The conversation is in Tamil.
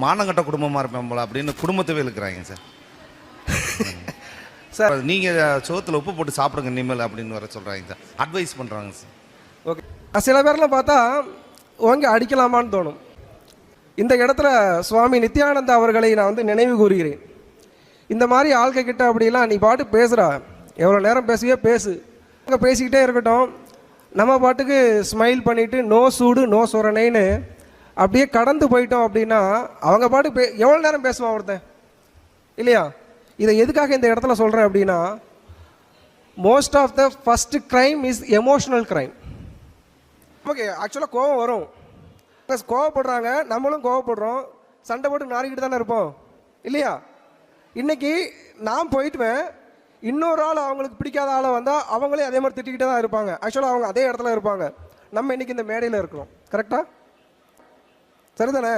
மானங்கட்ட குடும்பமாக இருப்பேன் போல அப்படின்னு குடும்பத்தவே இழுக்கிறாங்க சார். சார் நீங்கள் சோத்தில் உப்பு போட்டு சாப்பிடுங்க இனிமேல் அப்படின்னு வர சொல்கிறாங்க சார், அட்வைஸ் பண்ணுறாங்க சார். ஓகே, சில பேர்லாம் பார்த்தா ஓங்கி அடிக்கலாமான்னு தோணும். இந்த இடத்துல சுவாமி நித்யானந்தா அவர்களை நான் வந்து நினைவு கூறுகிறேன். இந்த மாதிரி ஆள்கிட்ட அப்படிலாம் நீ பாட்டு பேசுகிறா, எவ்வளோ நேரம் பேசுவியோ பேசு, அங்கே பேசிக்கிட்டே இருக்கட்டும், நம்ம பாட்டுக்கு ஸ்மைல் பண்ணிவிட்டு நோ சூடு நோ சொரணைன்னு அப்படியே கடந்து போயிட்டோம் அப்படின்னா அவங்க பாட்டு எவ்வளோ நேரம் பேசுவான் ஒருத்தன் இல்லையா? இதை எதுக்காக இந்த இடத்துல சொல்கிறேன் அப்படின்னா, most of the first crime is emotional crime. Okay, ஆக்சுவலாக கோவம் வரும், ப்ளஸ் கோவப்படுறாங்க, நம்மளும் கோவப்படுறோம், சண்டை போட்டு நாரிக்கிட்டு தானே இருப்போம் இல்லையா? இன்றைக்கி நான் போயிட்டுவேன், இன்னொரு ஆள் அவங்களுக்கு பிடிக்காத ஆளை வந்தால் அவங்களே அதே மாதிரி திட்டிக்கிட்டே தான் இருப்பாங்க. ஆக்சுவலாக அவங்க அதே இடத்துல இருப்பாங்க, நம்ம இன்றைக்கி இந்த மேடையில் இருக்கிறோம். கரெக்டாக? சரிதானே?